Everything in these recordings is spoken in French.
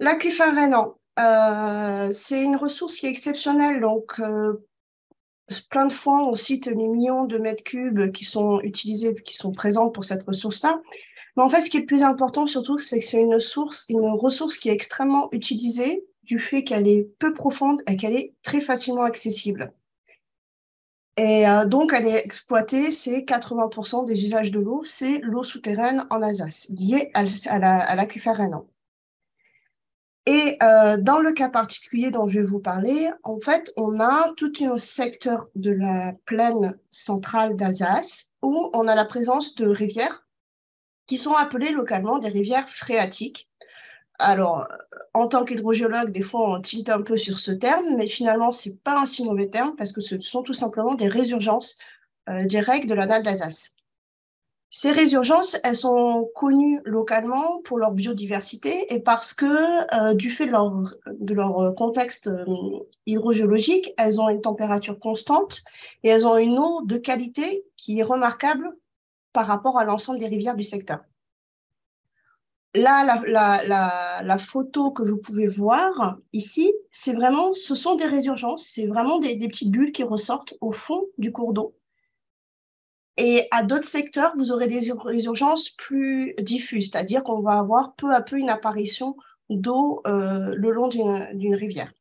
L'aquifère rhénan, c'est une ressource qui est exceptionnelle. Donc, plein de fois, on cite les millions de mètres cubes qui sont utilisés, qui sont présents pour cette ressource-là. Mais en fait, ce qui est le plus important, surtout, c'est que c'est une ressource qui est extrêmement utilisée du fait qu'elle est peu profonde et qu'elle est très facilement accessible. Et donc, elle est exploitée, c'est 80% des usages de l'eau, c'est l'eau souterraine en Alsace, liée à l'aquifère rhénan. Et dans le cas particulier dont je vais vous parler, en fait, on a tout un secteur de la plaine centrale d'Alsace où on a la présence de rivières qui sont appelées localement des rivières phréatiques. Alors, en tant qu'hydrogéologue, des fois, on tilte un peu sur ce terme, mais finalement, c'est pas un si mauvais terme parce que ce sont tout simplement des résurgences directes de la nappe d'Alsace. Ces résurgences, elles sont connues localement pour leur biodiversité et parce que, du fait de leur contexte hydrogéologique, elles ont une température constante et elles ont une eau de qualité qui est remarquable par rapport à l'ensemble des rivières du secteur. Là, la photo que vous pouvez voir ici, ce sont des résurgences, c'est vraiment des petites bulles qui ressortent au fond du cours d'eau. Et à d'autres secteurs, vous aurez des urgences plus diffuses, c'est-à-dire qu'on va avoir peu à peu une apparition d'eau le long d'une rivière.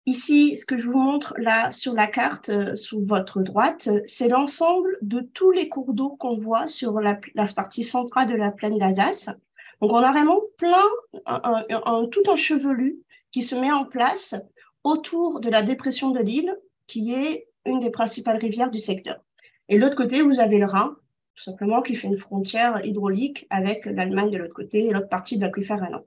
Ici, ce que je vous montre là sur la carte sous votre droite, c'est l'ensemble de tous les cours d'eau qu'on voit sur la partie centrale de la plaine d'Alsace. Donc, on a vraiment tout un chevelu qui se met en place autour de la dépression de l'Ill, qui est une des principales rivières du secteur. Et de l'autre côté, vous avez le Rhin, tout simplement, qui fait une frontière hydraulique avec l'Allemagne de l'autre côté et l'autre partie de l'aquifère rhénan.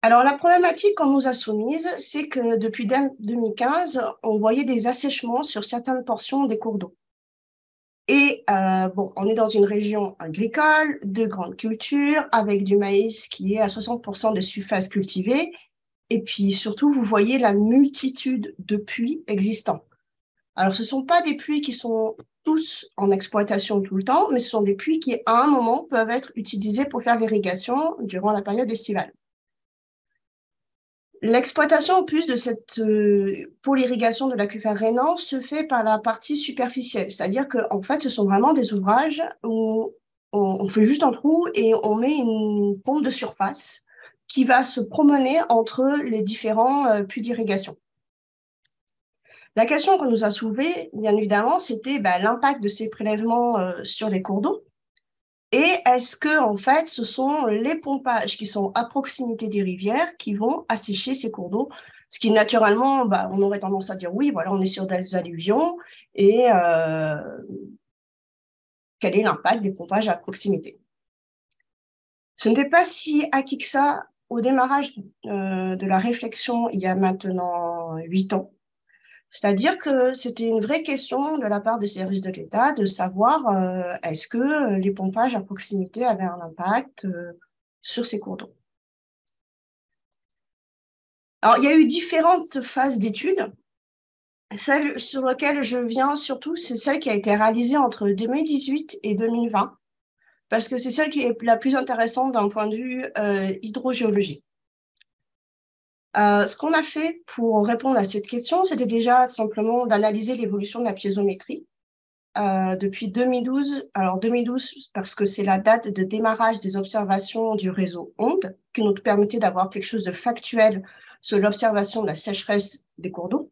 Alors, la problématique qu'on nous a soumise, c'est que depuis 2015, on voyait des assèchements sur certaines portions des cours d'eau. Et bon, on est dans une région agricole, de grande culture, avec du maïs qui est à 60% de surface cultivée. Et puis surtout, vous voyez la multitude de puits existants. Alors, ce ne sont pas des puits qui sont tous en exploitation tout le temps, mais ce sont des puits qui, à un moment, peuvent être utilisés pour faire l'irrigation durant la période estivale. L'exploitation en plus de pour l'irrigation de l'aquifère rhénan se fait par la partie superficielle, c'est-à-dire qu'en fait, ce sont vraiment des ouvrages où on fait juste un trou et on met une pompe de surface qui va se promener entre les différents puits d'irrigation. La question qu'on nous a soulevée, bien évidemment, c'était l'impact de ces prélèvements sur les cours d'eau. Et est-ce que, en fait, ce sont les pompages qui sont à proximité des rivières qui vont assécher ces cours d'eau? Ce qui, naturellement, on aurait tendance à dire oui, voilà, on est sur des alluvions et quel est l'impact des pompages à proximité? Ce n'était pas si acquis que ça au démarrage de la réflexion il y a maintenant 8 ans. C'est-à-dire que c'était une vraie question de la part des services de l'État de savoir est-ce que les pompages à proximité avaient un impact sur ces cours d'eau. Alors, il y a eu différentes phases d'études. Celle sur laquelle je viens surtout, c'est celle qui a été réalisée entre 2018 et 2020, parce que c'est celle qui est la plus intéressante d'un point de vue hydrogéologique. Ce qu'on a fait pour répondre à cette question, c'était déjà simplement d'analyser l'évolution de la piézométrie. Depuis 2012, alors 2012 parce que c'est la date de démarrage des observations du réseau ONDE, qui nous permettait d'avoir quelque chose de factuel sur l'observation de la sécheresse des cours d'eau,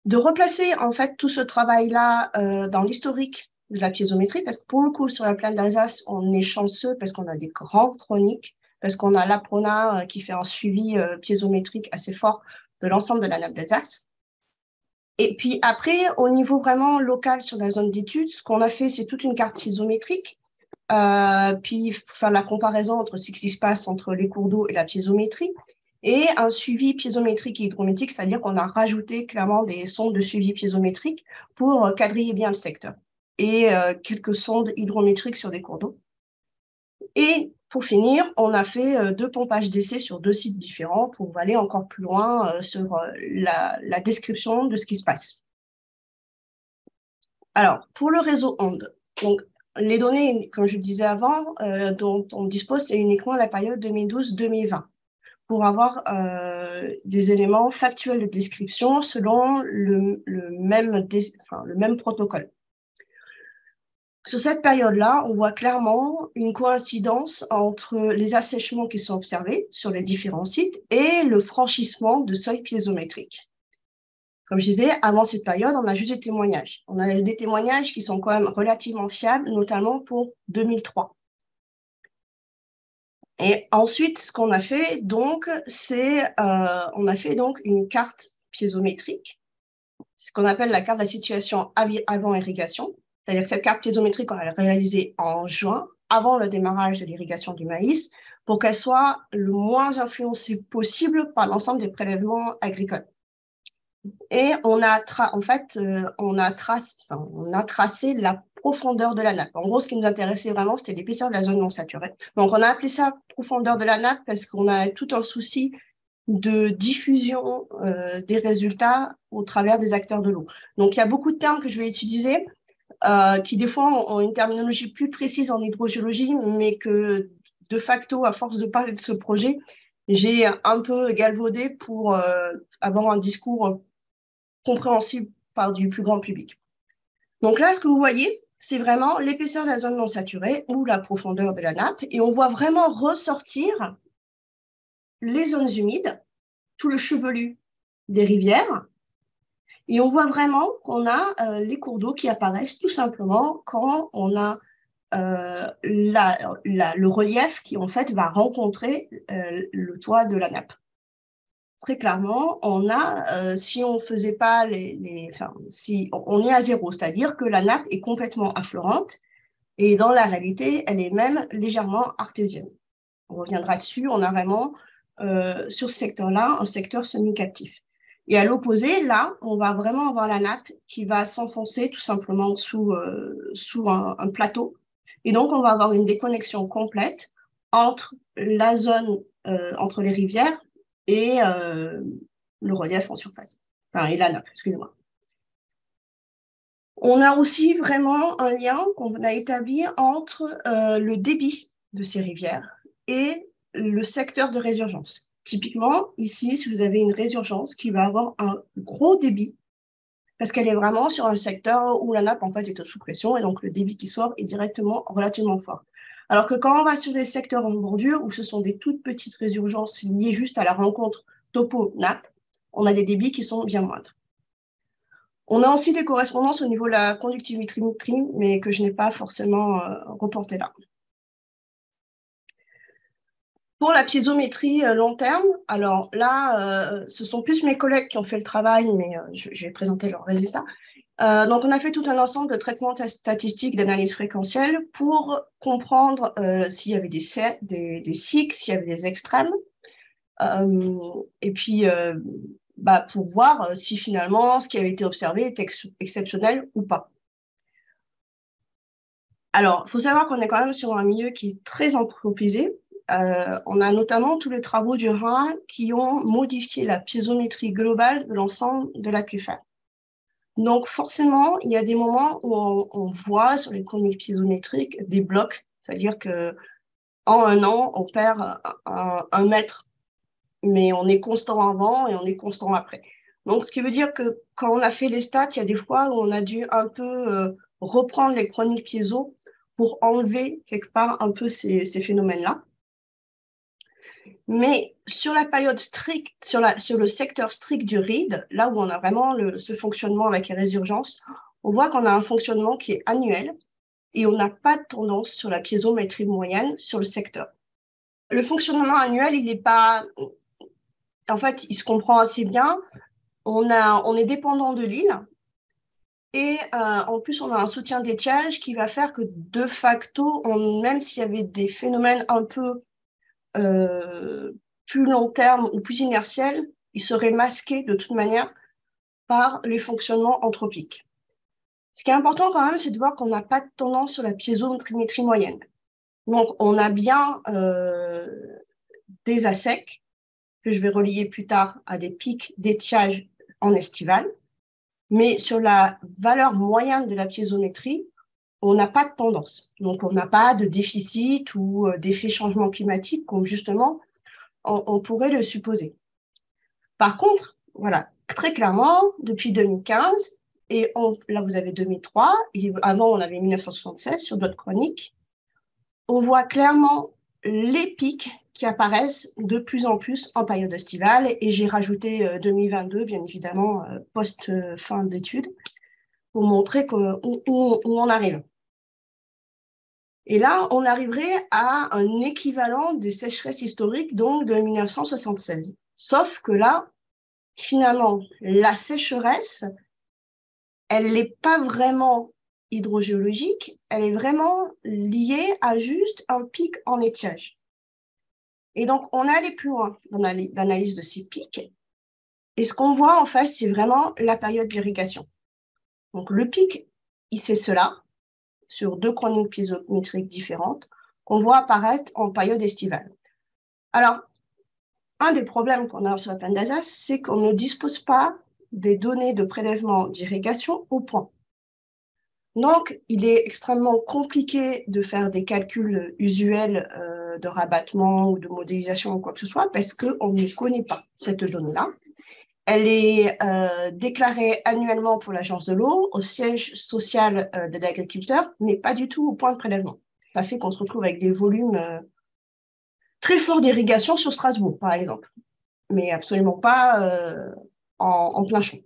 de replacer en fait tout ce travail-là dans l'historique de la piézométrie, parce que pour le coup, sur la plaine d'Alsace, on est chanceux parce qu'on a des grandes chroniques, parce qu'on a l'APRONA qui fait un suivi piézométrique assez fort de l'ensemble de la nappe d'Alsace. Et puis après, au niveau vraiment local sur la zone d'études, ce qu'on a fait, c'est toute une carte piézométrique, puis faire la comparaison entre ce qui se passe entre les cours d'eau et la piézométrie, et un suivi piézométrique et hydrométrique, c'est-à-dire qu'on a rajouté clairement des sondes de suivi piézométrique pour quadriller bien le secteur, et quelques sondes hydrométriques sur des cours d'eau. Et pour finir, on a fait 2 pompages d'essai sur 2 sites différents pour aller encore plus loin sur la description de ce qui se passe. Alors, pour le réseau ONDE, donc, les données, comme je le disais avant, dont on dispose, c'est uniquement la période 2012-2020 pour avoir des éléments factuels de description selon le même protocole. Sur cette période-là, on voit clairement une coïncidence entre les assèchements qui sont observés sur les différents sites et le franchissement de seuils piézométriques. Comme je disais, avant cette période, on a juste des témoignages. On a des témoignages qui sont quand même relativement fiables, notamment pour 2003. Et ensuite, ce qu'on a fait, donc, c'est on a fait donc une carte piézométrique, ce qu'on appelle la carte de la situation avant irrigation. C'est-à-dire que cette carte piézométrique, on l'a réalisée en juin, avant le démarrage de l'irrigation du maïs, pour qu'elle soit le moins influencée possible par l'ensemble des prélèvements agricoles. Et on a tracé la profondeur de la nappe. En gros, ce qui nous intéressait vraiment, c'était l'épaisseur de la zone non saturée. Donc, on a appelé ça profondeur de la nappe parce qu'on a tout un souci de diffusion des résultats au travers des acteurs de l'eau. Donc, il y a beaucoup de termes que je vais utiliser qui, des fois, ont une terminologie plus précise en hydrogéologie, mais que, de facto, à force de parler de ce projet, j'ai un peu galvaudé pour avoir un discours compréhensible par du plus grand public. Donc là, ce que vous voyez, c'est vraiment l'épaisseur de la zone non saturée ou la profondeur de la nappe. Et on voit vraiment ressortir les zones humides, tout le chevelu des rivières. Et on voit vraiment qu'on a les cours d'eau qui apparaissent tout simplement quand on a le relief qui, en fait, va rencontrer le toit de la nappe. Très clairement, on a, si on faisait pas si on est à zéro, c'est-à-dire que la nappe est complètement affleurante et dans la réalité, elle est même légèrement artésienne. On reviendra dessus, on a vraiment, sur ce secteur-là, un secteur semi-captif. Et à l'opposé, là, on va vraiment avoir la nappe qui va s'enfoncer tout simplement sous un plateau. Et donc, on va avoir une déconnexion complète entre la zone, entre les rivières et le relief en surface. Enfin, et la nappe, excusez-moi. On a aussi vraiment un lien qu'on a établi entre le débit de ces rivières et le secteur de résurgence. Typiquement, ici, si vous avez une résurgence qui va avoir un gros débit, parce qu'elle est vraiment sur un secteur où la nappe, en fait, est sous pression, et donc le débit qui sort est directement relativement fort. Alors que quand on va sur des secteurs en bordure, où ce sont des toutes petites résurgences liées juste à la rencontre topo-nappe, on a des débits qui sont bien moindres. On a aussi des correspondances au niveau de la conductivimétrie, mais que je n'ai pas forcément reporté là. Pour la piézométrie long terme, alors là, ce sont plus mes collègues qui ont fait le travail, mais je vais présenter leurs résultats. Donc, on a fait tout un ensemble de traitements statistiques d'analyse fréquentielle pour comprendre s'il y avait des cycles, s'il y avait des extrêmes, et puis pour voir si finalement ce qui avait été observé était exceptionnel ou pas. Alors, il faut savoir qu'on est quand même sur un milieu qui est très anthropisé. On a notamment tous les travaux du Rhin qui ont modifié la piézométrie globale de l'ensemble de l'aquifère. Donc, forcément, il y a des moments où on voit sur les chroniques piézométriques des blocs, c'est-à-dire qu'en un an, on perd un mètre, mais on est constant avant et on est constant après. Donc, ce qui veut dire que quand on a fait les stats, il y a des fois où on a dû un peu reprendre les chroniques piézo pour enlever quelque part un peu ces phénomènes-là. Mais sur la période stricte, sur le secteur strict du RID, là où on a vraiment ce fonctionnement avec les résurgences, on voit qu'on a un fonctionnement qui est annuel et on n'a pas de tendance sur la piézométrie moyenne sur le secteur. Le fonctionnement annuel, il n'est pas... En fait, il se comprend assez bien. On est dépendant de l'île et en plus, on a un soutien d'étiage qui va faire que de facto, même s'il y avait des phénomènes un peu plus long terme ou plus inertiels, ils seraient masqués de toute manière par les fonctionnements anthropiques. Ce qui est important quand même, c'est de voir qu'on n'a pas de tendance sur la piézométrie moyenne. Donc, on a bien des assecs que je vais relier plus tard à des pics d'étiage en estival, mais sur la valeur moyenne de la piézométrie, on n'a pas de tendance. Donc, on n'a pas de déficit ou d'effet changement climatique comme justement on pourrait le supposer. Par contre, voilà, très clairement, depuis 2015, et là vous avez 2003, et avant on avait 1976 sur d'autres chroniques, on voit clairement les pics qui apparaissent de plus en plus en période estivale, et j'ai rajouté 2022, bien évidemment, post-fin d'études, pour montrer où on arrive. Et là, on arriverait à un équivalent des sécheresses historiques, donc de 1976. Sauf que là, finalement, la sécheresse, elle n'est pas vraiment hydrogéologique, elle est vraiment liée à juste un pic en étiage. Et donc, on est allé plus loin dans l'analyse de ces pics. Et ce qu'on voit, en fait, c'est vraiment la période d'irrigation. Donc, le pic, c'est cela, sur 2 chroniques piézométriques différentes, qu'on voit apparaître en période estivale. Alors, un des problèmes qu'on a sur la plaine d'Alsace, c'est qu'on ne dispose pas des données de prélèvement d'irrigation au point. Donc, il est extrêmement compliqué de faire des calculs usuels de rabattement ou de modélisation ou quoi que ce soit parce qu'on ne connaît pas cette donnée-là. Elle est déclarée annuellement pour l'Agence de l'eau, au siège social de l'agriculteur, mais pas du tout au point de prélèvement. Ça fait qu'on se retrouve avec des volumes très forts d'irrigation sur Strasbourg, par exemple, mais absolument pas en plein champ.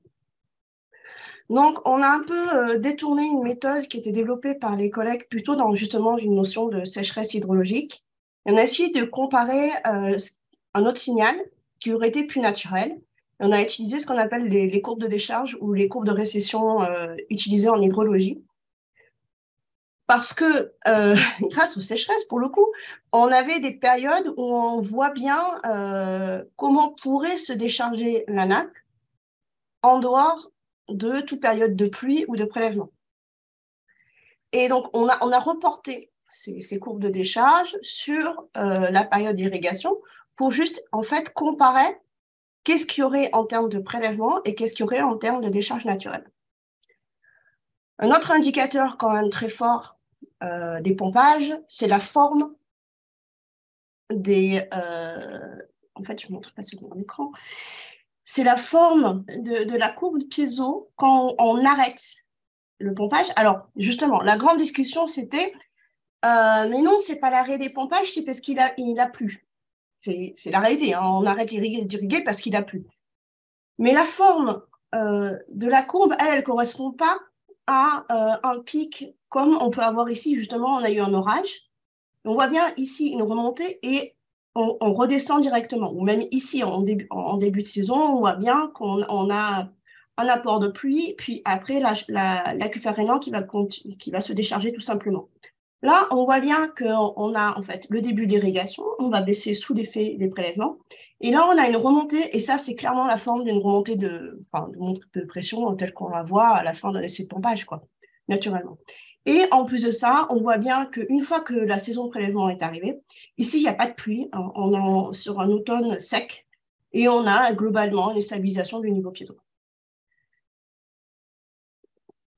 Donc, on a un peu détourné une méthode qui était développée par les collègues plutôt dans justement une notion de sécheresse hydrologique. Et on a essayé de comparer un autre signal qui aurait été plus naturel. Et on a utilisé ce qu'on appelle les courbes de décharge ou les courbes de récession utilisées en hydrologie. Parce que grâce aux sécheresses, pour le coup, on avait des périodes où on voit bien comment pourrait se décharger la nappe en dehors de toute période de pluie ou de prélèvement. Et donc, on a reporté ces courbes de décharge sur la période d'irrigation pour juste, en fait, comparer qu'est-ce qu'il y aurait en termes de prélèvement et qu'est-ce qu'il y aurait en termes de décharge naturelle. Un autre indicateur quand même très fort des pompages, c'est la forme des... en fait, je ne montre pas sur mon écran. C'est la forme de la courbe de piezo quand on arrête le pompage. Alors, justement, la grande discussion, c'était mais non, c'est pas l'arrêt des pompages, c'est parce qu'il a plu. C'est la réalité, hein, on arrête d'irriguer parce qu'il a plu. Mais la forme de la courbe, elle ne correspond pas à un pic comme on peut avoir ici. Justement, on a eu un orage. On voit bien ici une remontée et on redescend directement. Ou même ici, en début de saison, on voit bien qu'on a un apport de pluie, puis après l'aquifer rhénan qui va se décharger tout simplement. Là, on voit bien qu'on a en fait le début d'irrigation, on va baisser sous l'effet des prélèvements. Et là, on a une remontée, et ça, c'est clairement la forme d'une remontée de pression telle qu'on la voit à la fin d'un essai de pompage, quoi, naturellement. Et en plus de ça, on voit bien qu'une fois que la saison de prélèvement est arrivée, ici, il n'y a pas de pluie, hein, on est sur un automne sec, et on a globalement une stabilisation du niveau piéton.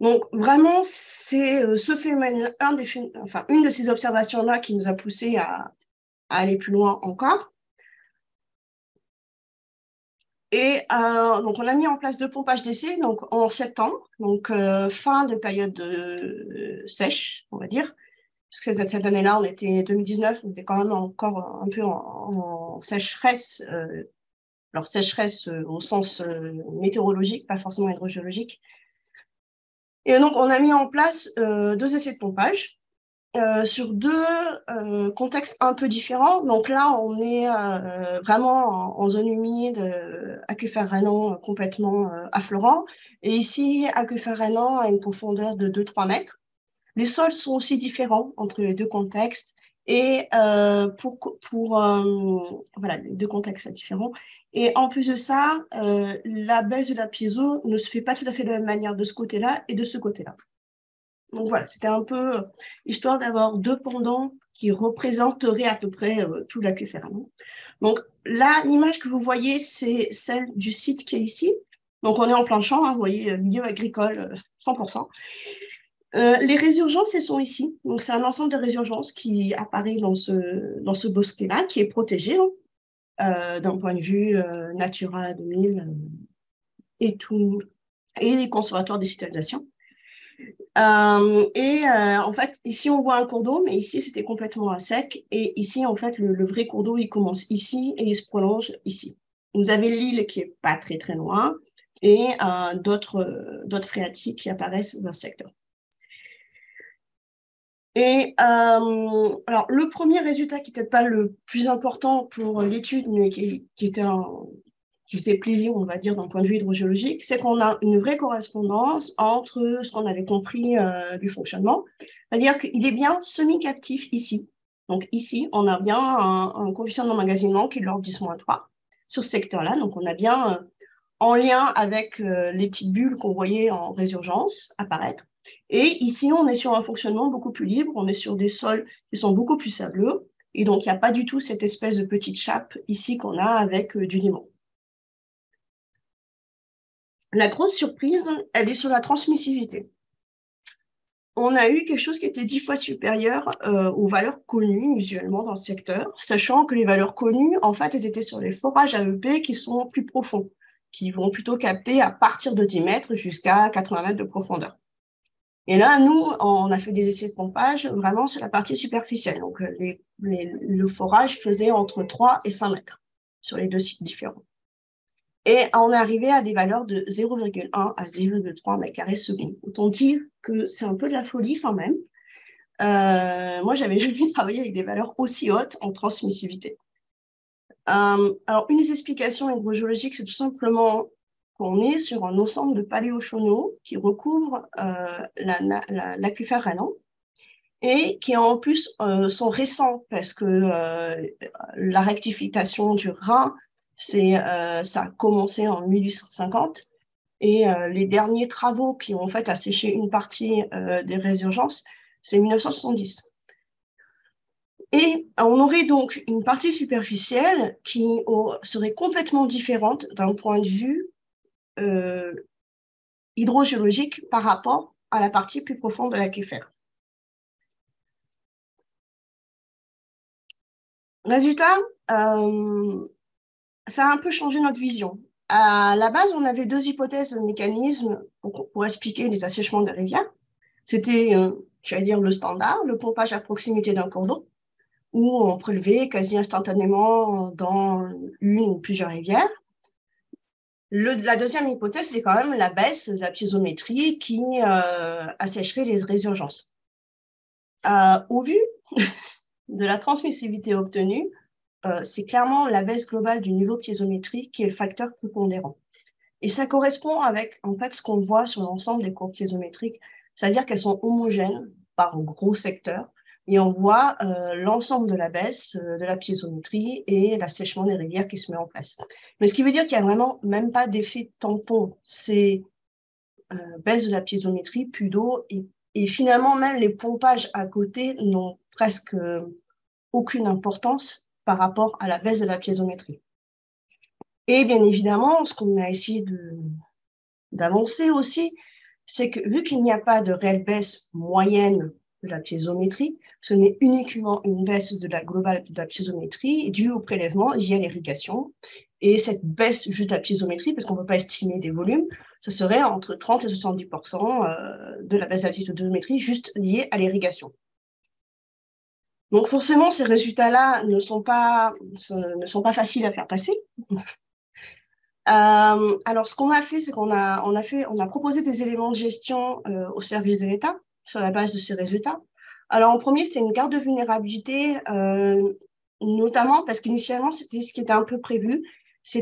Donc, vraiment, c'est ce phénomène, une de ces observations-là qui nous a poussé à aller plus loin encore. Et donc, on a mis en place 2 pompages d'essai donc, en septembre, donc fin de période sèche, on va dire. Parce que cette année-là, on était 2019, on était quand même encore un peu en sécheresse. Alors, sécheresse au sens météorologique, pas forcément hydrogéologique. Et donc, on a mis en place 2 essais de pompage sur 2 contextes un peu différents. Donc là, on est vraiment en zone humide, aquifer rhénan complètement affleurant. Et ici, aquifer rhénan à une profondeur de 2-3 mètres. Les sols sont aussi différents entre les 2 contextes. Et voilà, les 2 contextes sont différents. Et en plus de ça, la baisse de la piezo ne se fait pas tout à fait de la même manière de ce côté-là et de ce côté-là. Donc voilà, c'était un peu histoire d'avoir 2 pendants qui représenteraient à peu près tout l'aquifer rhénan. Donc là, l'image que vous voyez, c'est celle du site qui est ici. Donc on est en plein champ, hein, vous voyez, milieu agricole 100%. Les résurgences, elles sont ici. Donc, c'est un ensemble de résurgences qui apparaît dans ce bosquet-là, qui est protégé d'un point de vue Natura 2000 et tout, et les conservatoires des cités alsaciens. En fait, ici, on voit un cours d'eau, mais ici, c'était complètement à sec. Et ici, en fait, le vrai cours d'eau, il commence ici et il se prolonge ici. Vous avez l'île qui est pas très, très loin et d'autres phréatiques qui apparaissent dans le secteur. Et alors, le premier résultat qui n'était pas le plus important pour l'étude, mais qui faisait plaisir, on va dire, d'un point de vue hydrogéologique, c'est qu'on a une vraie correspondance entre ce qu'on avait compris du fonctionnement, c'est-à-dire qu'il est bien semi-captif ici. Donc ici, on a bien un coefficient d'emmagasinement qui est de l'ordre 10-3 sur ce secteur-là. Donc on a bien en lien avec les petites bulles qu'on voyait en résurgence apparaître. Et ici, on est sur un fonctionnement beaucoup plus libre, on est sur des sols qui sont beaucoup plus sableux, et donc il n'y a pas du tout cette espèce de petite chape ici qu'on a avec du limon. La grosse surprise, elle est sur la transmissivité. On a eu quelque chose qui était 10 fois supérieur aux valeurs connues usuellement dans le secteur, sachant que les valeurs connues, en fait, elles étaient sur les forages AEP qui sont plus profonds, qui vont plutôt capter à partir de 10 mètres jusqu'à 80 mètres de profondeur. Et là, nous, on a fait des essais de pompage vraiment sur la partie superficielle. Donc, le forage faisait entre 3 et 5 mètres sur les deux sites différents. Et on est arrivé à des valeurs de 0,1 à 0,3 mètres carrés seconde. Autant dire que c'est un peu de la folie quand même. Moi, j'avais jamais travaillé avec des valeurs aussi hautes en transmissivité. Alors, une des explications hydrogéologiques, c'est tout simplement qu'on est sur un ensemble de paléochonaux qui recouvre l'aquifère rhénan et qui en plus sont récents parce que la rectification du Rhin, ça a commencé en 1850 et les derniers travaux qui ont en fait asséché une partie des résurgences, c'est 1970. Et on aurait donc une partie superficielle qui serait complètement différente d'un point de vue euh, hydrogéologique par rapport à la partie plus profonde de l'aquifère. Résultat, ça a un peu changé notre vision. À la base, on avait deux hypothèses de mécanismes pour expliquer les assèchements des rivières. C'était, j'allais dire, le standard, le pompage à proximité d'un cours d'eau, où on prélevait quasi instantanément dans une ou plusieurs rivières. La deuxième hypothèse, c'est quand même la baisse de la piézométrie qui assècherait les résurgences. Au vu de la transmissivité obtenue, c'est clairement la baisse globale du niveau piézométrique qui est le facteur prépondérant. Et ça correspond avec en fait ce qu'on voit sur l'ensemble des courbes piézométriques, c'est-à-dire qu'elles sont homogènes par gros secteurs, et on voit l'ensemble de la baisse de la piézométrie et l'assèchement des rivières qui se met en place. Mais ce qui veut dire qu'il n'y a vraiment même pas d'effet tampon, c'est baisse de la piézométrie, plus d'eau, et finalement même les pompages à côté n'ont presque aucune importance par rapport à la baisse de la piézométrie. Et bien évidemment, ce qu'on a essayé d'avancer aussi, c'est que vu qu'il n'y a pas de réelle baisse moyenne de la piézométrie, ce n'est uniquement une baisse de la globale de la piézométrie due au prélèvement lié à l'irrigation. Et cette baisse juste de la piézométrie, parce qu'on ne peut pas estimer des volumes, ce serait entre 30 et 70% de la baisse de la piézométrie juste liée à l'irrigation. Donc forcément, ces résultats-là ne sont pas faciles à faire passer. Alors, ce qu'on a fait, c'est qu'on a proposé des éléments de gestion au service de l'État sur la base de ces résultats. Alors, en premier, c'était une carte de vulnérabilité, notamment parce qu'initialement, c'était ce qui était un peu prévu.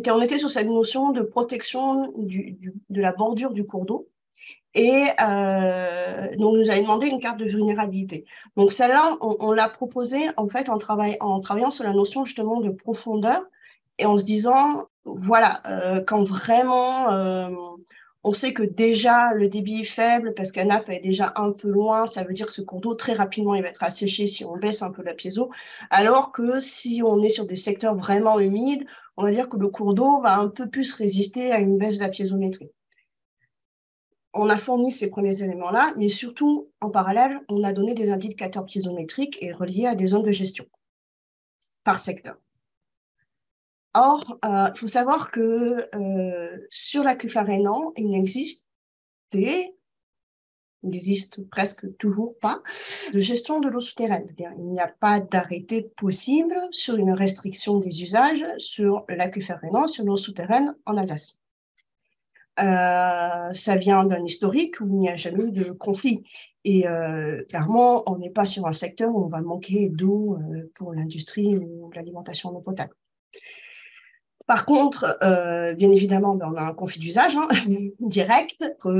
On était sur cette notion de protection de la bordure du cours d'eau. Et donc, on nous avait demandé une carte de vulnérabilité. Donc, celle-là, on l'a proposée en fait en travaillant sur la notion justement de profondeur et en se disant, voilà, quand vraiment on sait que déjà le débit est faible parce qu'un nappe est déjà un peu loin, ça veut dire que ce cours d'eau, très rapidement, il va être asséché si on baisse un peu la piézo, alors que si on est sur des secteurs vraiment humides, on va dire que le cours d'eau va un peu plus résister à une baisse de la piézométrie. on a fourni ces premiers éléments-là, mais surtout, en parallèle, on a donné des indicateurs piézométriques et reliés à des zones de gestion par secteur. Or, il faut savoir que sur l'aquifer rhénan, il n'existe presque toujours pas de gestion de l'eau souterraine. C'est-à-dire, il n'y a pas d'arrêté possible sur une restriction des usages sur l'aquifer rhénan, sur l'eau souterraine en Alsace. Ça vient d'un historique où il n'y a jamais eu de conflit. Et clairement, on n'est pas sur un secteur où on va manquer d'eau pour l'industrie ou l'alimentation en eau potable. Par contre, bien évidemment, on a un conflit d'usage direct entre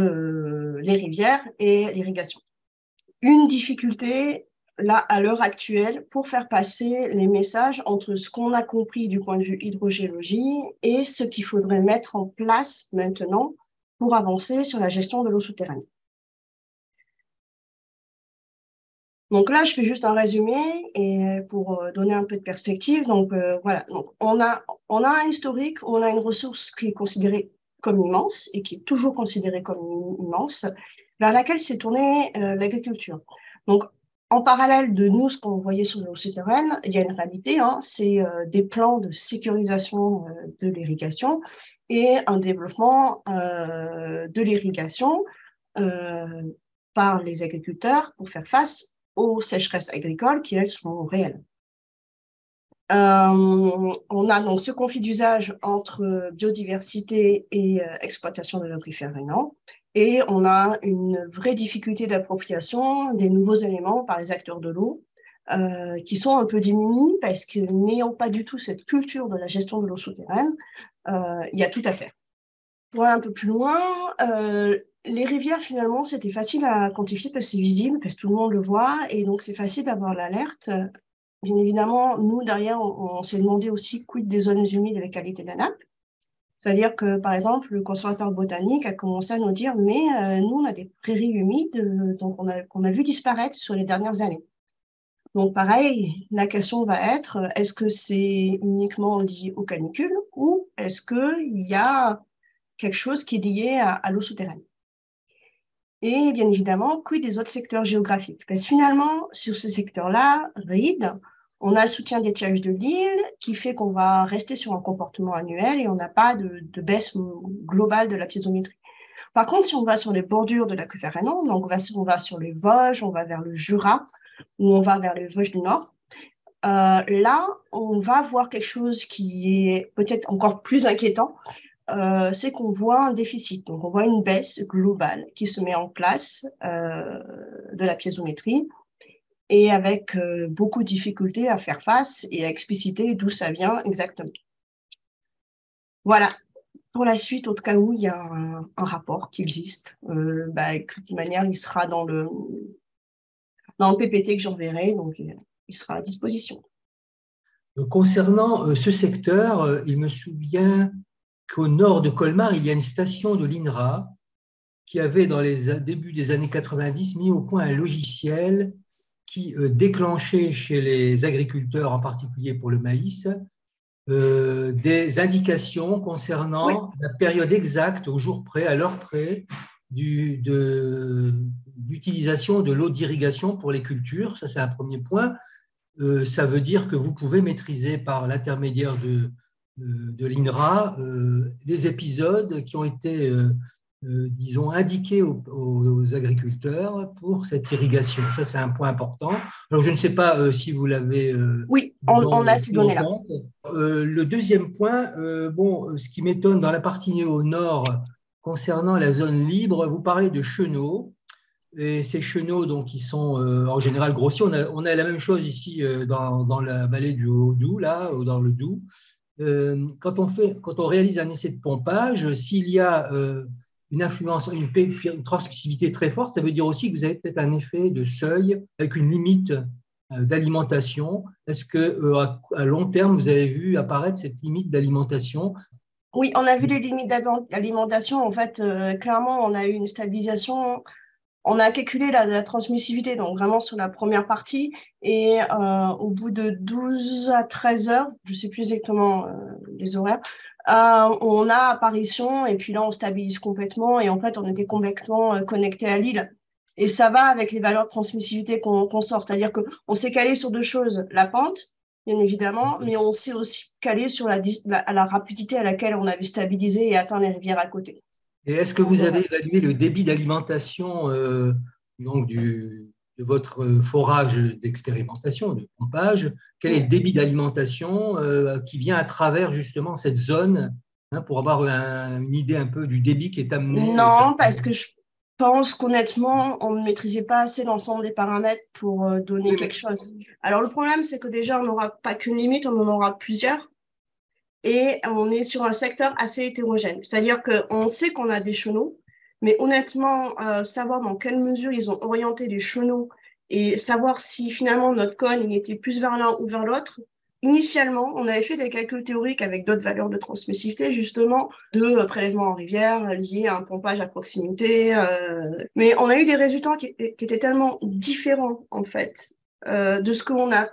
les rivières et l'irrigation. Une difficulté, là, à l'heure actuelle, pour faire passer les messages entre ce qu'on a compris du point de vue hydrogéologie et ce qu'il faudrait mettre en place maintenant pour avancer sur la gestion de l'eau souterraine. Donc là, je fais juste un résumé et pour donner un peu de perspective. Donc voilà, donc, on a un historique, on a une ressource qui est considérée comme immense et qui est toujours considérée comme immense, vers laquelle s'est tournée l'agriculture. Donc, en parallèle de nous, ce qu'on voyait sur l'eau souterraine, il y a une réalité, c'est des plans de sécurisation de l'irrigation et un développement de l'irrigation par les agriculteurs pour faire face aux sécheresses agricoles qui, elles, sont réelles. On a donc ce conflit d'usage entre biodiversité et exploitation de l'aquifer rhénan. Et on a une vraie difficulté d'appropriation des nouveaux éléments par les acteurs de l'eau qui sont un peu démunis parce que n'ayant pas du tout cette culture de la gestion de l'eau souterraine, il y a tout à faire. Pour aller un peu plus loin, les rivières, finalement, c'était facile à quantifier parce que c'est visible, parce que tout le monde le voit, et donc c'est facile d'avoir l'alerte. Bien évidemment, nous, derrière, on s'est demandé aussi quid des zones humides et la qualité de la nappe. C'est-à-dire que, par exemple, le conservateur botanique a commencé à nous dire, mais nous, on a des prairies humides donc qu'on a vu disparaître sur les dernières années. Donc, pareil, la question va être, est-ce que c'est uniquement lié aux canicules ou est-ce qu'il y a quelque chose qui est lié à l'eau souterraine? Et bien évidemment, quid des autres secteurs géographiques? Parce que finalement, sur ce secteur-là, RID, on a le soutien d'étiage de l'île qui fait qu'on va rester sur un comportement annuel et on n'a pas de baisse globale de la piézométrie. Par contre, si on va sur les bordures de l'aquifer rhénan, donc on va sur les Vosges, on va vers le Jura ou on va vers les Vosges du Nord, là, on va voir quelque chose qui est peut-être encore plus inquiétant, c'est qu'on voit un déficit. Donc, on voit une baisse globale qui se met en place de la piézométrie et avec beaucoup de difficultés à faire face et à expliciter d'où ça vient exactement. Voilà. Pour la suite, au cas où il y a un rapport qui existe, de toute manière, il sera dans le PPT que j'enverrai, donc il sera à disposition. Concernant ce secteur, il me souvient qu'au nord de Colmar, il y a une station de l'INRA qui avait, dans les débuts des années 90, mis au point un logiciel qui déclenchait chez les agriculteurs, en particulier pour le maïs, des indications concernant la période exacte, au jour près, à l'heure près, d'utilisation de l'eau d'irrigation pour les cultures. Ça, c'est un premier point. Ça veut dire que vous pouvez maîtriser par l'intermédiaire de l'INRA les épisodes qui ont été, disons, indiqués aux agriculteurs pour cette irrigation. Ça, c'est un point important. Alors, je ne sais pas si vous l'avez oui, on a ces données-là. Le deuxième point, ce qui m'étonne dans la partie au nord concernant la zone libre, vous parlez de chenaux. Et ces chenaux, donc, ils sont en général grossiers. On a la même chose ici dans la vallée du Haut-Doubs, là, dans le Doubs. Quand on réalise un essai de pompage, s'il y a une influence, une transmissivité très forte, ça veut dire aussi que vous avez peut-être un effet de seuil avec une limite d'alimentation. Est-ce qu'à long terme, vous avez vu apparaître cette limite d'alimentation? Oui, on a vu les limites d'alimentation. En fait, clairement, on a eu une stabilisation. On a calculé la transmissivité, donc vraiment sur la première partie, et au bout de 12 à 13 heures, je ne sais plus exactement les horaires, On a apparition et puis là, on stabilise complètement et en fait, on était complètement connecté à l'île. Et ça va avec les valeurs de transmissivité qu'on sort. C'est-à-dire qu'on s'est calé sur deux choses, la pente, bien évidemment, mais on s'est aussi calé sur la rapidité à laquelle on avait stabilisé et atteint les rivières à côté. Et est-ce que vous avez évalué le débit d'alimentation donc de votre forage d'expérimentation, de pompage? Quel est le débit d'alimentation qui vient à travers justement cette zone hein, pour avoir une idée un peu du débit qui est amené Non, parce que je pense qu'honnêtement, on ne maîtrisait pas assez l'ensemble des paramètres pour donner Oui, quelque mais chose. Alors, le problème, c'est que déjà, on n'aura pas qu'une limite, on en aura plusieurs. Et on est sur un secteur assez hétérogène. C'est-à-dire qu'on sait qu'on a des chenaux, mais honnêtement, savoir dans quelle mesure ils ont orienté les chenaux et savoir si finalement notre cône il était plus vers l'un ou vers l'autre. Initialement, on avait fait des calculs théoriques avec d'autres valeurs de transmissivité, justement, de prélèvements en rivière liés à un pompage à proximité. Mais on a eu des résultats qui étaient tellement différents, en fait, de ce qu'on a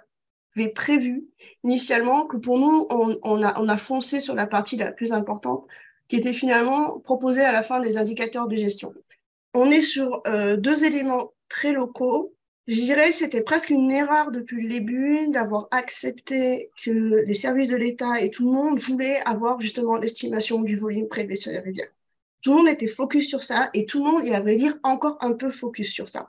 prévu initialement que pour nous, on a foncé sur la partie la plus importante qui était finalement proposée à la fin des indicateurs de gestion. On est sur deux éléments très locaux. Je dirais que c'était presque une erreur depuis le début d'avoir accepté que les services de l'État et tout le monde voulaient avoir justement l'estimation du volume prélevé sur les rivières. Tout le monde était focus sur ça et tout le monde, il à vrai dire, encore un peu focus sur ça.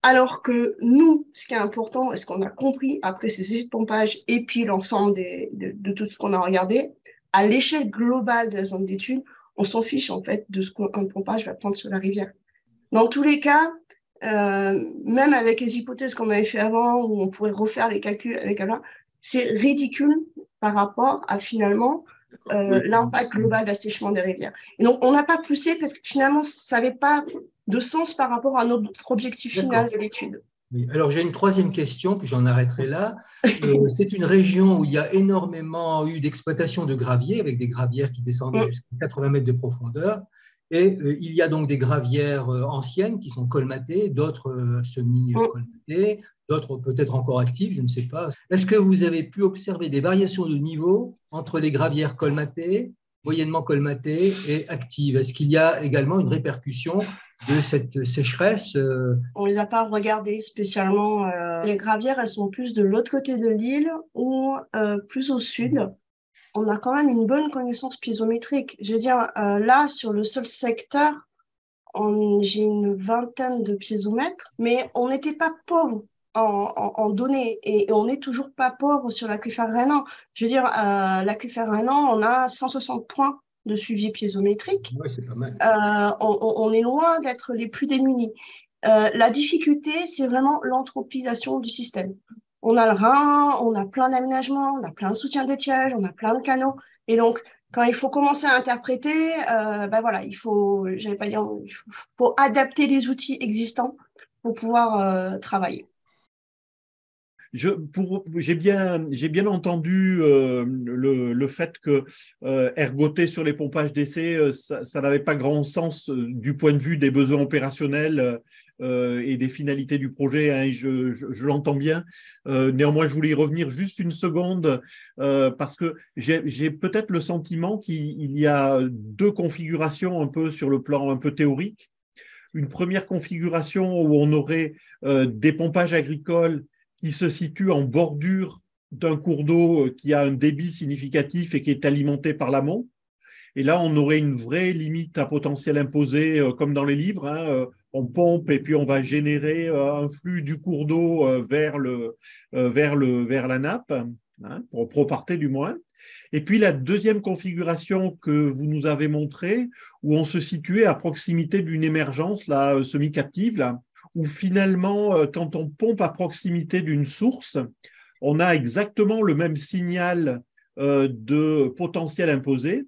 Alors que nous, ce qui est important et ce qu'on a compris après ces essais de pompage et puis l'ensemble de tout ce qu'on a regardé, à l'échelle globale de la zone d'étude, on s'en fiche en fait de ce qu'un pompage va prendre sur la rivière. Dans tous les cas, même avec les hypothèses qu'on avait fait avant, où on pourrait refaire les calculs avec Alain, c'est ridicule par rapport à finalement oui. l'impact global d'assèchement des rivières. Et donc, on n'a pas poussé parce que finalement, ça n'avait pas de sens par rapport à notre objectif final de l'étude. Oui. Alors, j'ai une troisième question, puis j'en arrêterai là. C'est une région où il y a énormément eu d'exploitation de graviers, avec des gravières qui descendaient jusqu'à 80 mètres de profondeur. Et il y a donc des gravières anciennes qui sont colmatées, d'autres semi-colmatées, d'autres peut-être encore actives, je ne sais pas. Est-ce que vous avez pu observer des variations de niveau entre les gravières colmatées, moyennement colmatées et actives? Est-ce qu'il y a également une répercussion de cette sécheresse On ne les a pas regardées spécialement. Les gravières, elles sont plus de l'autre côté de l'île ou plus au sud. On a quand même une bonne connaissance piézométrique. Je veux dire, là, sur le seul secteur, j'ai une vingtaine de piézomètres, mais on n'était pas pauvre en données et on n'est toujours pas pauvre sur l'aquifère rhénan. Je veux dire, l'aquifère rhénan, on a 160 points de suivi piézométrique. Oui, c'est pas mal. On est loin d'être les plus démunis. La difficulté, c'est vraiment l'anthropisation du système. On a le Rhin, on a plein d'aménagements, on a plein de soutiens d'étiage, on a plein de canaux. Et donc, quand il faut commencer à interpréter, ben voilà, il faut adapter les outils existants pour pouvoir travailler. J'ai bien entendu le fait que ergoter sur les pompages d'essai, ça n'avait pas grand sens du point de vue des besoins opérationnels et des finalités du projet. Hein, je l'entends bien. Néanmoins, je voulais y revenir juste une seconde parce que j'ai peut-être le sentiment qu'il y a deux configurations un peu sur le plan un peu théorique. Une première configuration où on aurait des pompages agricoles qui se situe en bordure d'un cours d'eau qui a un débit significatif et qui est alimenté par l'amont. Et là, on aurait une vraie limite à potentiel imposé, comme dans les livres. Hein, on pompe et puis on va générer un flux du cours d'eau vers la nappe, hein, pour proparter du moins. Et puis la deuxième configuration que vous nous avez montrée, où on se situait à proximité d'une émergence là, semi-captive, là, où finalement, quand on pompe à proximité d'une source, on a exactement le même signal de potentiel imposé,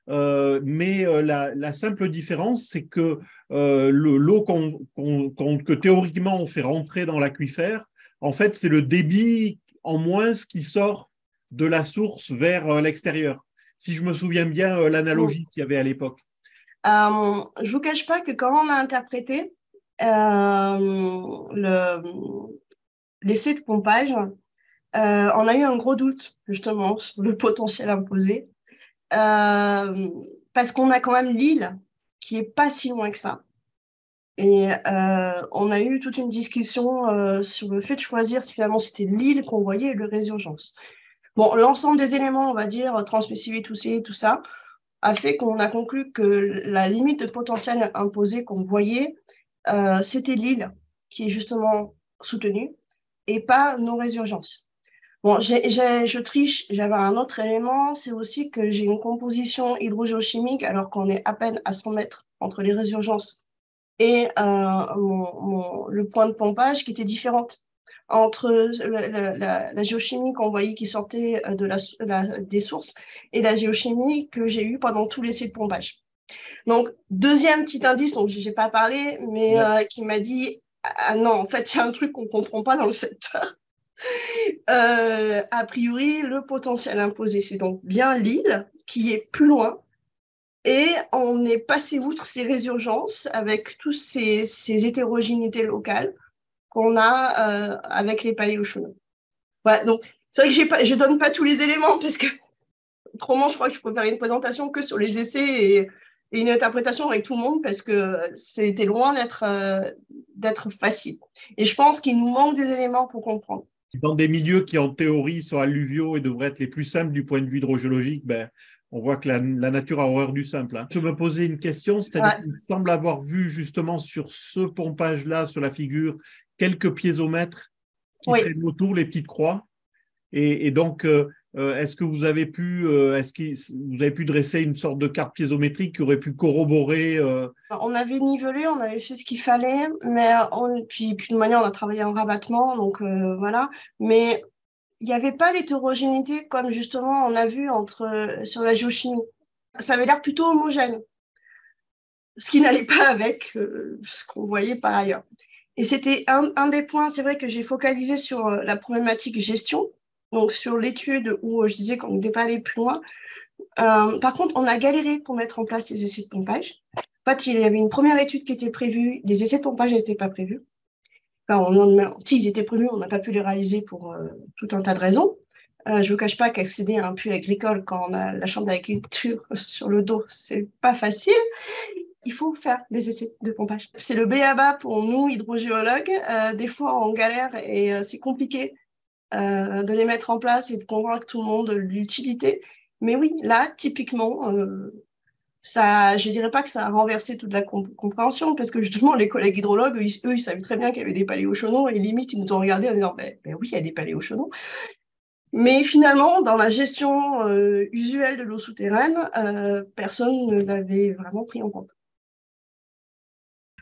mais la simple différence, c'est que l'eau que théoriquement on fait rentrer dans l'aquifère, en fait, c'est le débit en moins qui sort de la source vers l'extérieur. Si je me souviens bien l'analogie qu'il y avait à l'époque. Je ne vous cache pas que quand on a interprété l'essai de pompage, on a eu un gros doute justement sur le potentiel imposé. parce qu'on a quand même l'île qui est pas si loin que ça. Et on a eu toute une discussion sur le fait de choisir si finalement c'était l'île qu'on voyait et le résurgence. Bon, l'ensemble des éléments, on va dire, transmissivité, tout ça, a fait qu'on a conclu que la limite de potentiel imposé qu'on voyait, c'était l'île qui est justement soutenue et pas nos résurgences. Bon, je triche, j'avais un autre élément, c'est aussi que j'ai une composition hydrogéochimique alors qu'on est à peine à 100 mètres entre les résurgences et le point de pompage qui était différente entre la géochimie qu'on voyait qui sortait des sources et la géochimie que j'ai eue pendant tout l'essai de pompage. Donc, deuxième petit indice, donc je n'ai pas parlé, mais qui m'a dit ah non, en fait, il y a un truc qu'on ne comprend pas dans le secteur. A priori, le potentiel imposé, c'est donc bien l'île qui est plus loin. Et on est passé outre ces résurgences avec toutes ces hétérogénéités locales qu'on a avec les paléochonaux. Voilà, donc c'est vrai que je ne donne pas tous les éléments parce que autrement, je crois que je peux faire une présentation que sur les essais et une interprétation avec tout le monde parce que c'était loin d'être facile. Et je pense qu'il nous manque des éléments pour comprendre. Dans des milieux qui, en théorie, sont alluviaux et devraient être les plus simples du point de vue hydrogéologique, ben, on voit que la nature a horreur du simple. Hein. Je me posais une question, c'est-à-dire qu'il semble avoir vu justement sur ce pompage-là, sur la figure, quelques piézomètres qui traînent autour, les petites croix. Et donc, est-ce que vous avez pu dresser une sorte de carte piézométrique qui aurait pu corroborer On avait nivelé, on avait fait ce qu'il fallait, mais puis de manière, on a travaillé en rabattement, donc voilà. Mais il n'y avait pas d'hétérogénéité comme justement on a vu sur la géochimie. Ça avait l'air plutôt homogène, ce qui n'allait pas avec ce qu'on voyait par ailleurs. Et c'était un des points, c'est vrai que j'ai focalisé sur la problématique gestion, donc sur l'étude où je disais qu'on n'était pas allé plus loin. Par contre, on a galéré pour mettre en place les essais de pompage. En fait, il y avait une première étude qui était prévue, les essais de pompage n'étaient pas prévus. Enfin, s'ils étaient prévus, on n'a pas pu les réaliser pour tout un tas de raisons. Je ne vous cache pas qu'accéder à un puits agricole quand on a la chambre d'agriculture sur le dos, c'est pas facile. Il faut faire des essais de pompage. C'est le b.a.-ba pour nous, hydrogéologues. Des fois, on galère et c'est compliqué de les mettre en place et de convaincre tout le monde de l'utilité. Mais oui, là, typiquement, je ne dirais pas que ça a renversé toute la compréhension, parce que justement, les collègues hydrologues, eux, ils savaient très bien qu'il y avait des paléochonaux, et limite, ils nous ont regardés en disant ben oui, il y a des paléochonaux. Mais finalement, dans la gestion usuelle de l'eau souterraine, personne ne l'avait vraiment pris en compte.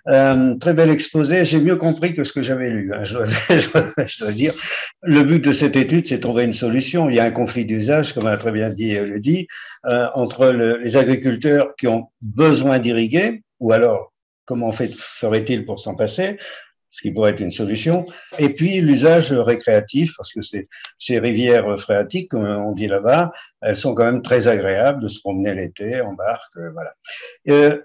Très bel exposé, j'ai mieux compris que ce que j'avais lu, hein, je dois dire. Le but de cette étude, c'est de trouver une solution. Il y a un conflit d'usage, comme a très bien dit Elodie, entre les agriculteurs qui ont besoin d'irriguer, ou alors comment ferait-il pour s'en passer, ce qui pourrait être une solution, et puis l'usage récréatif, parce que ces rivières phréatiques, comme on dit là-bas, elles sont quand même très agréables de se promener l'été en barque, voilà.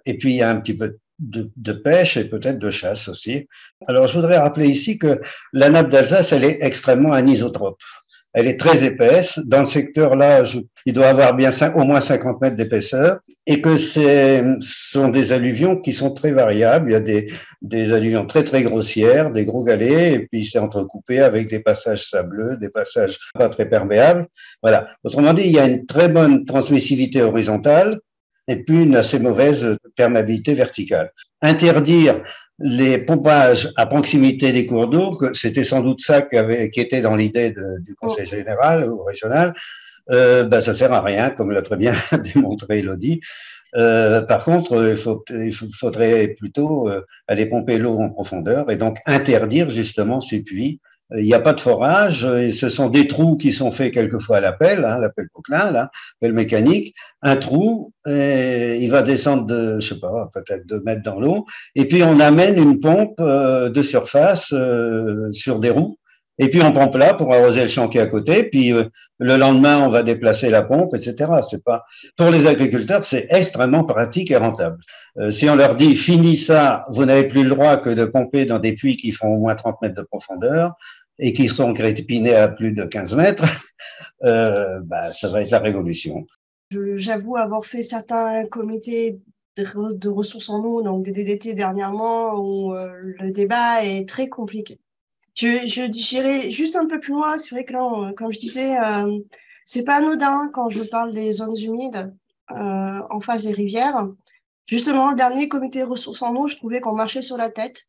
Et puis il y a un petit peu de pêche et peut-être de chasse aussi. Alors, je voudrais rappeler ici que la nappe d'Alsace, elle est extrêmement anisotrope. Elle est très épaisse. Dans le secteur-là, il doit avoir bien au moins 50 mètres d'épaisseur et que ce sont des alluvions qui sont très variables. Il y a des alluvions très, très grossières, des gros galets, et puis c'est entrecoupé avec des passages sableux, des passages pas très perméables. Voilà. Autrement dit, il y a une très bonne transmissivité horizontale et puis une assez mauvaise perméabilité verticale. Interdire les pompages à proximité des cours d'eau, c'était sans doute ça qui était dans l'idée du Conseil général ou régional, ça sert à rien, comme l'a très bien démontré Elodie. Par contre, il faudrait plutôt aller pomper l'eau en profondeur et donc interdire justement ces puits. Il n'y a pas de forage, et ce sont des trous qui sont faits quelquefois à l'appel, hein, l'appel Poquelin, là, l'appel mécanique, un trou, et il va descendre de, je sais pas, peut-être 2 mètres dans l'eau, et puis on amène une pompe de surface sur des roues, et puis on pompe là pour arroser le champ qui est à côté, puis le lendemain on va déplacer la pompe, etc. C'est pas, pour les agriculteurs, c'est extrêmement pratique et rentable. Si on leur dit fini ça, vous n'avez plus le droit que de pomper dans des puits qui font au moins 30 mètres de profondeur et qui sont crépinés à plus de 15 mètres, ça va être la révolution. J'avoue avoir fait certains comités de ressources en eau, donc des DDT dernièrement, où le débat est très compliqué. Je dirais juste un peu plus loin. C'est vrai que là, comme je disais, c'est pas anodin quand je parle des zones humides en face des rivières. Justement, le dernier comité ressources en eau, je trouvais qu'on marchait sur la tête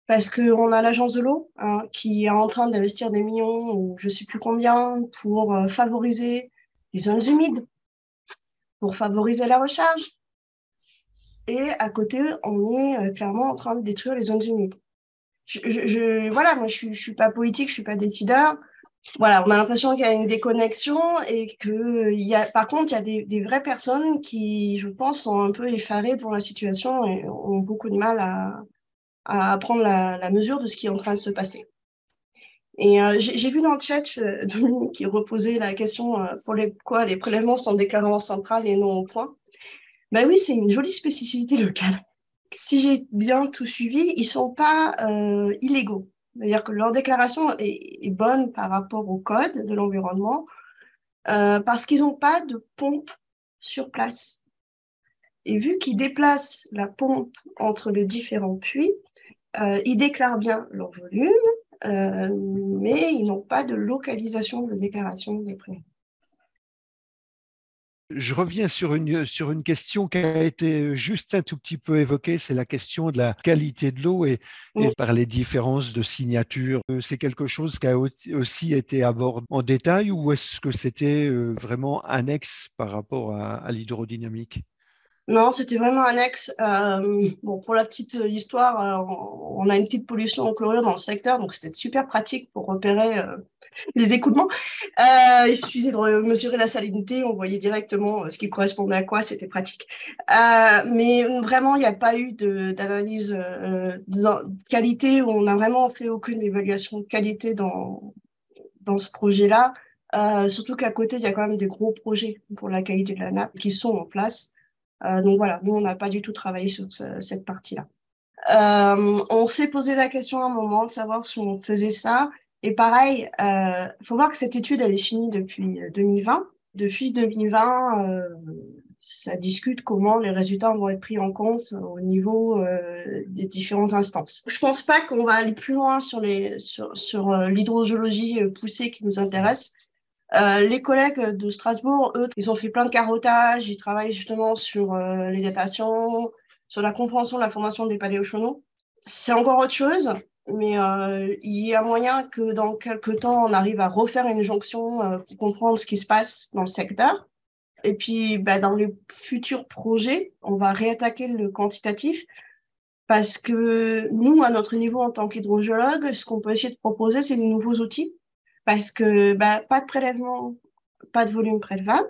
parce qu'on a l'agence de l'eau qui est en train d'investir des millions ou je sais plus combien pour favoriser les zones humides, pour favoriser la recharge. Et à côté, on est clairement en train de détruire les zones humides. Voilà, moi, je suis pas politique, je suis pas décideur. Voilà, on a l'impression qu'il y a une déconnexion et par contre, il y a des vraies personnes qui, je pense, sont un peu effarées devant la situation et ont beaucoup de mal à prendre la mesure de ce qui est en train de se passer. Et j'ai vu dans le chat Dominique qui reposait la question pourquoi les prélèvements sont déclarés en centrale et non au point. Ben oui, c'est une jolie spécificité locale. Si j'ai bien tout suivi, ils ne sont pas illégaux. C'est-à-dire que leur déclaration est bonne par rapport au code de l'environnement parce qu'ils n'ont pas de pompe sur place. Et vu qu'ils déplacent la pompe entre les différents puits, ils déclarent bien leur volume, mais ils n'ont pas de localisation de déclaration des prélèvements. Je reviens sur une question qui a été juste un tout petit peu évoquée, c'est la question de la qualité de l'eau et par les différences de signature. C'est quelque chose qui a aussi été abordé en détail ou est-ce que c'était vraiment annexe par rapport à l'hydrodynamique ? Non, c'était vraiment annexe. Bon, pour la petite histoire, on a une petite pollution en chlorure dans le secteur, donc c'était super pratique pour repérer les écoulements. Il suffisait de mesurer la salinité, on voyait directement ce qui correspondait à quoi, c'était pratique. Mais vraiment, il n'y a pas eu d'analyse de qualité, où on n'a vraiment fait aucune évaluation de qualité dans ce projet-là. Surtout qu'à côté, il y a quand même des gros projets pour la qualité de la nappe qui sont en place. Donc voilà, nous, on n'a pas du tout travaillé sur cette partie-là. On s'est posé la question à un moment de savoir si on faisait ça. Et pareil, faut voir que cette étude, elle est finie depuis 2020. Depuis 2020, ça discute comment les résultats vont être pris en compte au niveau des différentes instances. Je pense pas qu'on va aller plus loin sur l'hydrogéologie poussée qui nous intéresse. Les collègues de Strasbourg, eux, ils ont fait plein de carottages, ils travaillent justement sur les datations, sur la compréhension de la formation des paléochonaux. C'est encore autre chose, mais il y a moyen que dans quelques temps, on arrive à refaire une jonction pour comprendre ce qui se passe dans le secteur. Et puis, dans les futurs projets, on va réattaquer le quantitatif parce que nous, à notre niveau en tant qu'hydrogéologue, ce qu'on peut essayer de proposer, c'est de nouveaux outils. Parce que pas de prélèvement, pas de volume prélevable,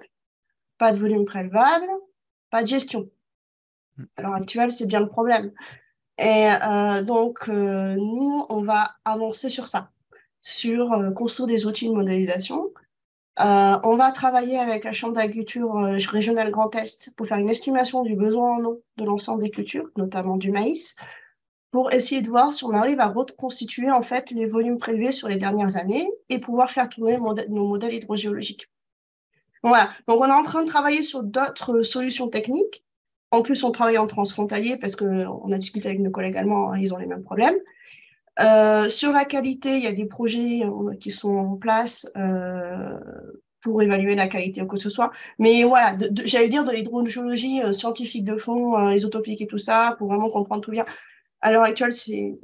pas de gestion. À l'heure actuelle, c'est bien le problème. Et donc, nous, on va avancer sur ça, sur construire des outils de modélisation. On va travailler avec la Chambre d'agriculture régionale Grand Est pour faire une estimation du besoin en eau de l'ensemble des cultures, notamment du maïs, pour essayer de voir si on arrive à reconstituer en fait les volumes prélevés sur les dernières années et pouvoir faire tourner nos modèles hydrogéologiques. Voilà, donc on est en train de travailler sur d'autres solutions techniques. En plus, on travaille en transfrontalier parce qu'on a discuté avec nos collègues allemands, ils ont les mêmes problèmes. Sur la qualité, il y a des projets qui sont en place pour évaluer la qualité ou quoi que ce soit. Mais voilà, j'allais dire de l'hydrogéologie scientifique de fond, isotopique et tout ça, pour vraiment comprendre tout bien. À l'heure actuelle, il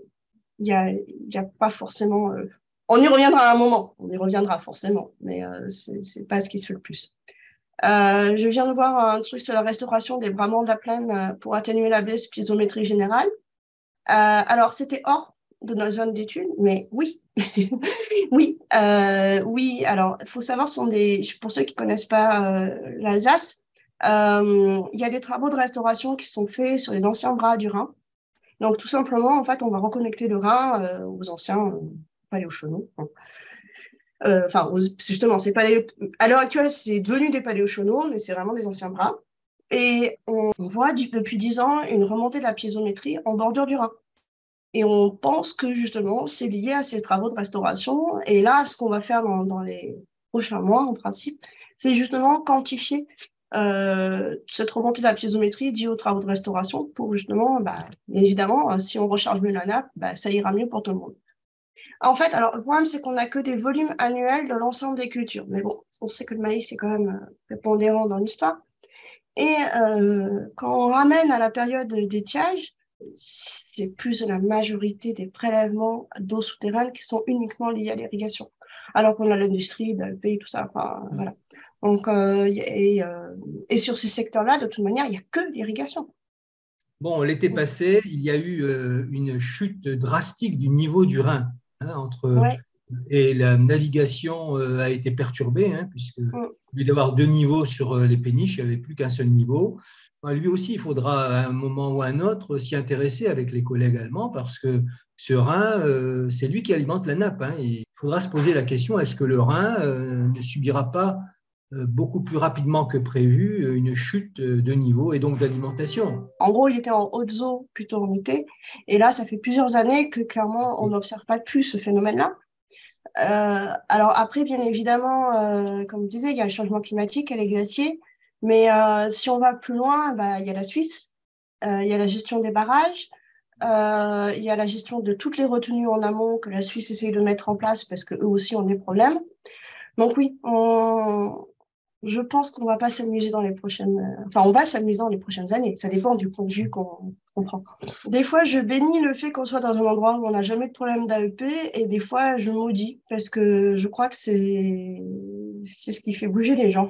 y a pas forcément. On y reviendra à un moment, on y reviendra forcément, mais c'est pas ce qui se fait le plus. Je viens de voir un truc sur la restauration des bramants de la plaine pour atténuer la baisse piézométrie générale. Alors, c'était hors de notre zone d'étude, mais oui, oui. Alors, il faut savoir, pour ceux qui ne connaissent pas l'Alsace, il y a des travaux de restauration qui sont faits sur les anciens bras du Rhin. Donc, tout simplement, en fait, on va reconnecter le Rhin aux anciens paléochonaux. Justement, à l'heure actuelle, c'est devenu des paléochonaux, mais c'est vraiment des anciens bras. Et on voit depuis 10 ans une remontée de la piézométrie en bordure du Rhin. Et on pense que, justement, c'est lié à ces travaux de restauration. Et là, ce qu'on va faire dans les prochains mois, en principe, c'est justement quantifier Cette remontée de la piézométrie est due aux travaux de restauration pour justement, bien évidemment, si on recharge mieux la nappe, ça ira mieux pour tout le monde. En fait, alors, le problème, c'est qu'on n'a que des volumes annuels de l'ensemble des cultures. Mais bon, on sait que le maïs est quand même prépondérant dans l'histoire. Et quand on ramène à la période d'étiage, c'est plus de la majorité des prélèvements d'eau souterraine qui sont uniquement liés à l'irrigation. Alors qu'on a l'industrie, le pays, tout ça. Enfin, voilà. Donc, et sur ces secteurs-là, de toute manière, il n'y a que l'irrigation. Bon, l'été passé, il y a eu une chute drastique du niveau du Rhin. Et la navigation a été perturbée, puisque au lieu d'avoir 2 niveaux sur les péniches, il n'y avait plus qu'un seul niveau. Lui aussi, il faudra à un moment ou à un autre s'y intéresser avec les collègues allemands, parce que ce Rhin, c'est lui qui alimente la nappe. Il faudra se poser la question, est-ce que le Rhin ne subira pas beaucoup plus rapidement que prévu une chute de niveau et donc d'alimentation? En gros, il était en haute eau plutôt en été. Et là, ça fait plusieurs années que clairement, on n'observe pas plus ce phénomène-là. Alors après, bien évidemment, comme je disais, il y a le changement climatique, il y a les glaciers. Mais si on va plus loin, il y a la Suisse, il y a la gestion des barrages, il y a la gestion de toutes les retenues en amont que la Suisse essaye de mettre en place parce qu'eux aussi ont des problèmes. Donc oui, je pense qu'on va pas s'amuser dans les prochaines... Enfin, on va s'amuser dans les prochaines années. Ça dépend du point de vue qu'on prend. Des fois, je bénis le fait qu'on soit dans un endroit où on n'a jamais de problème d'AEP et des fois, je maudis parce que je crois que c'est ce qui fait bouger les gens.